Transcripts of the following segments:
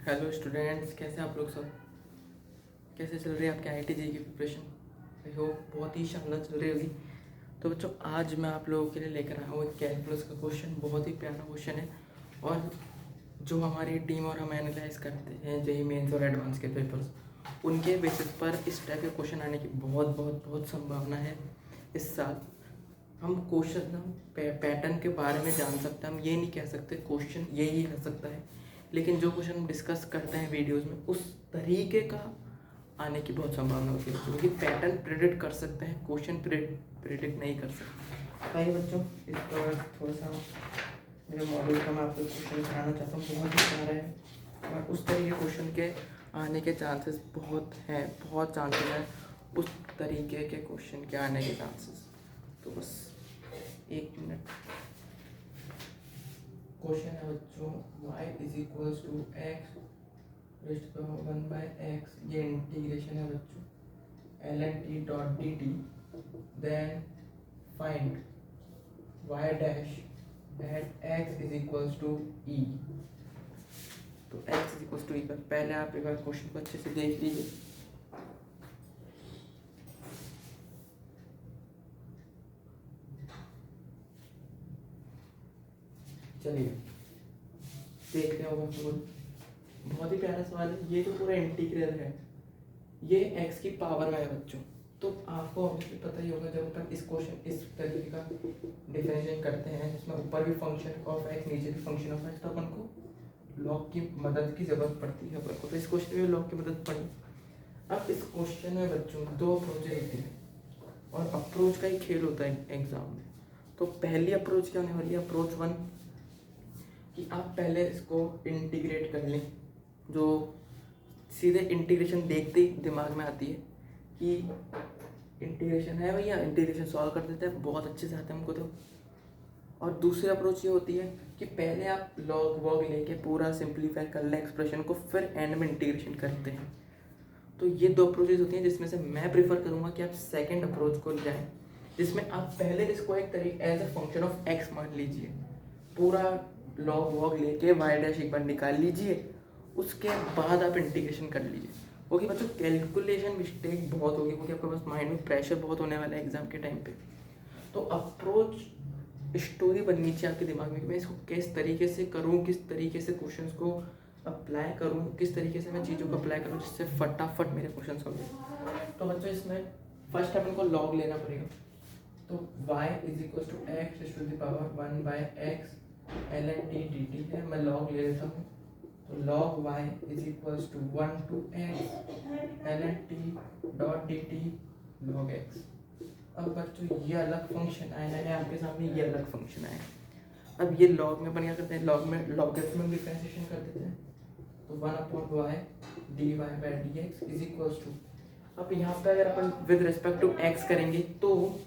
Hello students, कैसे आप लोग सब? कैसे चल रही है आपके आईआईटी जेईई की प्रिपरेशन? आई होप बहुत ही शानदार चल रही होगी। तो बच्चों, आज मैं आप लोगों के लिए लेकर आया हूँ एक कैलकुलस का क्वेश्चन। बहुत ही प्यारा क्वेश्चन है और जो हमारी टीम और हम एनालाइज करते हैं जेईई मेंस और एडवांस के पेपर्स, उनके बेसिस पर इस टाइप के क्वेश्चन आने की बहुत बहुत बहुत संभावना है इस साल। हम क्वेश्चन पैटर्न के बारे में जान सकते हैं, हम ये नहीं कह सकते क्वेश्चन यही आ सकता है, लेकिन जो क्वेश्चन हम डिस्कस करते हैं वीडियोस में उस तरीके का आने की बहुत संभावना होती है, क्योंकि पैटर्न प्रेडिक्ट कर सकते हैं, क्वेश्चन प्रेडिक्ट नहीं कर सकते। आइए बच्चों, इस पर थोड़ा सा मेरे मॉड्यूल का मैं आपको क्वेश्चन कराना चाहता हूँ। बहुत ही प्यारा है और उस तरीके क्वेश्चन के आने के चांसेस बहुत हैं, बहुत चांसेस हैं उस तरीके के क्वेश्चन के आने के चांसेस। तो बस एक मिनट। क्वेश्चन है बच्चों, y is equals to x raised power 1/x। ये इंटीग्रेशन है बच्चों, ln t dot d t. Then find y dash at x is equals to e। तो x is equals to e पर पहले आप एक बार क्वेश्चन को अच्छे से देख लीजिए। चलिए देखते होगा आपको। बहुत ही प्यारा सवाल है। ये जो पूरा इंटीग्रल है ये x की पावर में है बच्चों। तो आपको ऑब्वियसली पता ही होगा, जब अपन इस क्वेश्चन इस तरीके का डिफरेंशिएशन करते हैं जिसमें ऊपर भी फंक्शन ऑफ x नीचे भी फंक्शन ऑफ x, तो अपन को लॉग की मदद की जरूरत पड़ती है अपन को। तो इस क्वेश्चन में लॉग की मदद पड़ी। अब इस क्वेश्चन में बच्चों दो अप्रोचेज होती है और अप्रोच का ही खेल होता है एग्जाम में। तो पहली अप्रोच क्या होने वाली है? अप्रोच 1 कि आप पहले इसको इंटीग्रेट कर लें। जो सीधे इंटीग्रेशन देखते ही दिमाग में आती है कि इंटीग्रेशन है भैया, इंटीग्रेशन सॉल्व कर देते हैं, बहुत अच्छे से आता है हमको तो। और दूसरी अप्रोच ये होती है कि पहले आप लॉग वॉग लेके पूरा सिंप्लीफाई कर लें एक्सप्रेशन को, फिर एंड में इंटीग्रेशन करते हैं। तो ये दो अप्रोचेज होती हैं, जिसमें से मैं प्रीफर करूँगा कि आप सेकेंड अप्रोच को जाएँ, जिसमें आप पहले इसको एक तरीके as a function of x मान लीजिए, पूरा लॉग वॉग लेके वाई डैश एक बार निकाल लीजिए, उसके बाद आप इंटीग्रेशन कर लीजिए। ओके बच्चों, कैलकुलेशन मिस्टेक बहुत होगी क्योंकि आपके पास माइंड में प्रेशर बहुत होने वाला है एग्जाम के टाइम पे। तो अप्रोच स्टोरी बननी चाहिए आपके दिमाग में कि मैं इसको किस तरीके से करूँ, किस तरीके से क्वेश्चंस को अप्लाई करूँ, किस तरीके से मैं चीज़ों को अप्लाई करूँ जिससे फटाफट मेरे क्वेश्चन सॉल्व हो। तो बच्चों इसमें फर्स्ट अपन को लॉग लेना पड़ेगा। तो y is equal to x to the power 1/x ln t dt है। मैं लॉग ले लेता हूँ। तो log y is equal to 1 to x ln t dot dt log x। अब बच्चों ये अलग फंक्शन आया है आपके सामने, ये अलग फंक्शन आया। अब ये लॉग में अपन क्या करते हैं, लॉग में लॉगरिथमिक डिफरेंशिएशन कर देते हैं। तो 1/y dy/dx is equal to, अब यहाँ पे अगर अपन विद रिस्पेक्ट टू x करेंगे तो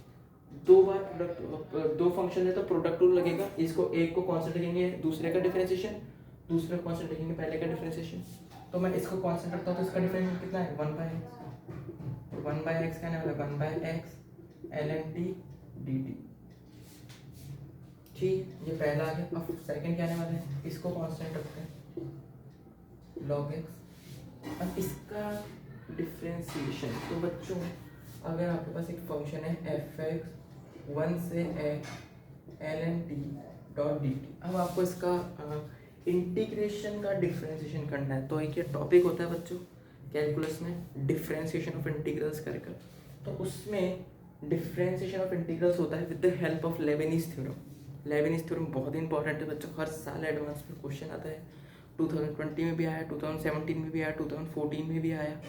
दो बार प्रोडक्ट, दो फंक्शन है तो प्रोडक्ट रूल लगेगा। इसको एक को कांस्टेंट रखेंगे, दूसरे का डिफरेंशिएशन, दूसरे को कांस्टेंट रखेंगे, पहले का डिफरेंशिएशन। तो मैं इसको कांस्टेंट रखता हूँ तो इसका डिफरेंशिएशन कितना है? 1/x। तो 1/x का आने वाला 1/x ln t dt। ठीक, ये पहला आ गया। अब सेकंड क्या आने वाला है? इसको कांस्टेंट रखते हैं log x। अब इसका डिफरेंशिएशन, तो बच्चों अगर आपके पास एक फंक्शन है f(x) 1 से x ln t dot d T, अब आपको इसका इंटीग्रेशन का डिफरेंशिएशन करना है। तो एक ये टॉपिक होता है बच्चों कैलकुलस में, डिफरेंशिएशन ऑफ इंटीग्रल्स करके। तो उसमें डिफरेंशिएशन ऑफ इंटीग्रल्स होता है with the help of Lebanese theorem. Lebanese theorem बहुत ही इंपॉर्टेंट है बच्चों, हर साल एडवांस में क्वेश्चन आता है। 2020 में भी आया, 2017 में भी आया, 2014 में भी आया।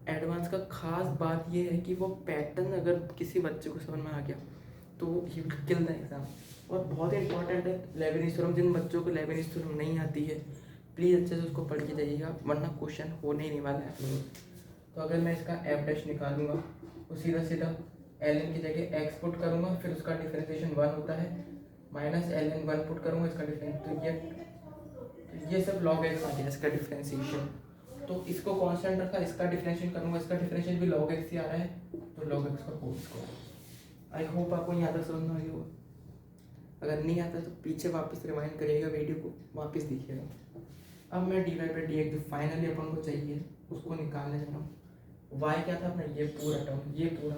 एडवांस का खास बात ये है कि वो पैटर्न अगर किसी बच्चे को समझ में आ गया तो he will kill the exam. और बहुत ही इंपॉर्टेंट है लेबनीज थ्योरम। जिन बच्चों को लेबनीज थ्योरम नहीं आती है प्लीज़ अच्छे से उसको पढ़ के जाइएगा, वरना क्वेश्चन होने ही नहीं वाला है। तो अगर मैं इसका एफ डैश निकालूंगा तो सीधा सीधा ln की जगह x पुट करूँगा, फिर उसका डिफरेंशिएशन 1 होता है, माइनस ln 1 पुट करूँगा इसका डिफरेंस। तो ये सब log x आ गया इसका डिफरेंशिएशन। तो इसको कांस्टेंट रखा, इसका डिफरेंशिएशन करूँगा, इसका डिफरेंशिएशन भी log x ही आ रहा है, तो log x का होल स्क्वायर। आई होप आपको यहाँ तक समझ में आ गया होगा। अगर नहीं आता तो पीछे वापस रिवाइंड करिएगा, वीडियो को वापस देखिएगा। अब मैं dy बाई डी एक्स जो फाइनली अपन को चाहिए उसको निकालने जा रहा हूँ। y क्या था अपना, ये पूरा टर्म, ये पूरा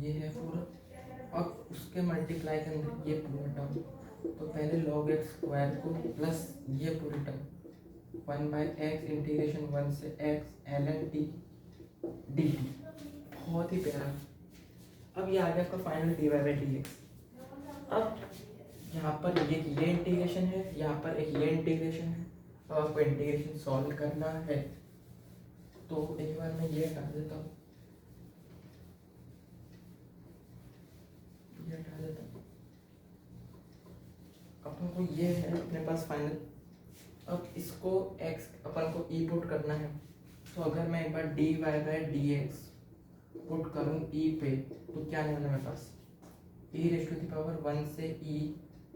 ये है पूरा, अब उसके मल्टीप्लाई के अंदर ये पूरा टर्म, तो पहले log x स्क्वायर को प्लस ये पूरी टर्म 1 बाई एक्स इंटीग्रेशन 1 से x ln t dt, बहुत ही प्यारा। अब ये आ गया आपका final dy by d x. अब यहाँ पर ये इंटीग्रेशन है, यहाँ पर एक ये इंटीग्रेशन है। अब आपको इंटीग्रेशन सॉल्व करना है, तो एक बार मैं ये हटा देता हूँ, ये हटा देता हूँ। अपन को ये है अपने पास फाइनल। अब इसको x अपन को e पुट करना है, तो अगर मैं एक बार dy by d x put करूँ e पे, तो क्या नहीं होना मेरे पास, e raise to the power 1 से e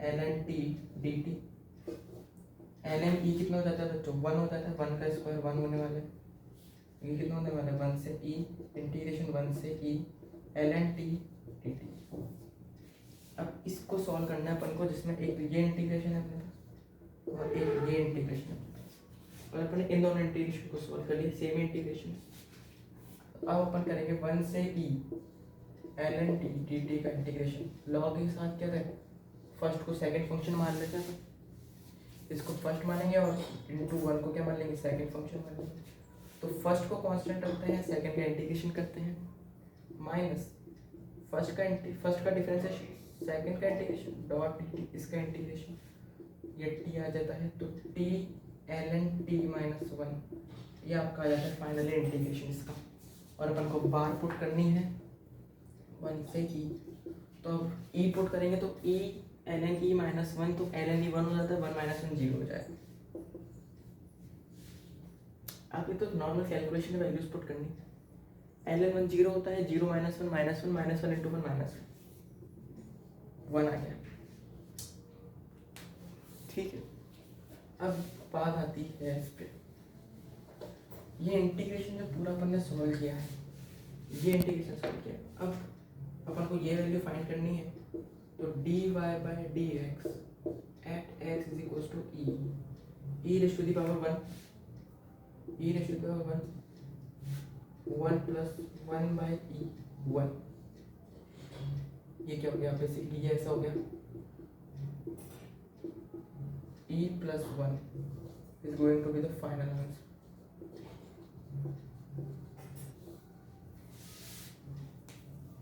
ln t dt। ln e कितना हो जाता है बच्चों, 1 हो जाता है, 1 का स्क्वायर 1 होने वाला है, ये कितना होने वाला है 1 से e इंटीग्रेशन 1 से e ln t dt। अब इसको सॉल्व करना है अपन को, जिसमें एक ये इंटीग्रेशन है अपने पास और एक ये इंटीग्रेशन है अपने पास, और अपने इन दोनों इंटीग्रेशन को सॉल्व कर लिया, सेम इंटीग्रेशन। अब अपन करेंगे 1 से e ln t dt का इंटीग्रेशन, लॉग के साथ क्या है, फर्स्ट को सेकंड फंक्शन मान लेते हैं, इसको फर्स्ट मानेंगे और इनटू 1 को क्या मान लेंगे, सेकंड फंक्शन मान लेंगे। तो फर्स्ट को कांस्टेंट रखते हैं, सेकंड का इंटीग्रेशन करते हैं, माइनस फर्स्ट का डिफरेंशिएशन, सेकंड का इंटीग्रेशन डॉट dt, इसका इंटीग्रेशन, ये t आ जाता है, तो t ln t माइनस 1, ये आपका आ जाता है फाइनली इंटीग्रेशन इसका। और अपन को बार पुट करनी है 1 से e, तो अब e पुट करेंगे तो e ln e माइनस 1, तो ln e 1 हो जाता है, 1 माइनस 1 0 हो जाएगा। आपकी तो नॉर्मल कैलकुलेशन में वैल्यूज पुट करनी है, ln 1 0 होता है, 0 minus 1 minus 1 minus 1 into 1 minus 1 आ गया, ठीक है। अब बात आती है इस पे, ये इंटीग्रेशन जो पूरा अपन ने सॉल्व किया है, ये इंटीग्रेशन सॉल्व किया, अब अपन को ये वैल्यू फाइंड करनी है, तो dy by d x at x is equal to e raise to the power 1, e raise to the power 1 plus 1 by e 1, ये क्या हो गया बेसिकली, ये ऐसा हो गया e plus 1 is going to be the final answer.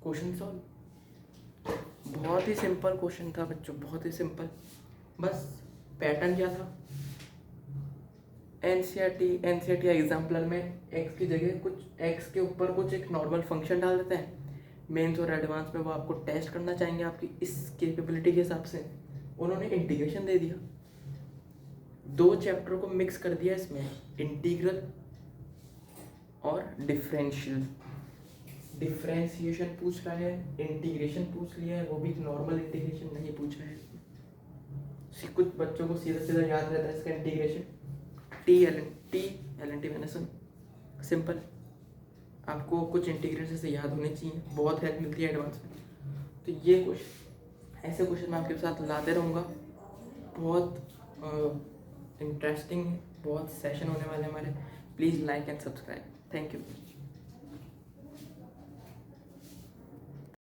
Question solve, बहुत ही सिंपल क्वेश्चन था बच्चों, बहुत ही सिंपल। बस पैटर्न क्या था, एनसीईआरटी एग्जाम्पलर में x की जगह कुछ x के ऊपर कुछ एक नॉर्मल फंक्शन डाल देते हैं, मेंस और एडवांस में वो आपको टेस्ट करना चाहेंगे आपकी इस कैपेबिलिटी के हिसाब से। उन्होंने इंटीग्रेशन दे दिया, 2 चैप्टर को मिक्स कर दिया इसमें, इंटीग्रल और डिफरेंशिएशन पूछ रहा है, इंटीग्रेशन पूछ लिया है, वो भी नॉर्मल इंटीग्रेशन नहीं पूछा है। कुछ बच्चों को सीधा सीधा याद रहता है इसका integration, T L T minus 1, simple. आपको कुछ इंटीग्रेशन से याद होने चाहिए, बहुत हेल्प मिलती है एडवांस में। तो ये कुछ ऐसे क्वेश्चन मैं आपके साथ लाते रहूँगा, बहुत इंटरेस्टिंग है, बहुत सेशन होने वाले हमारे। Please like and subscribe, thank you.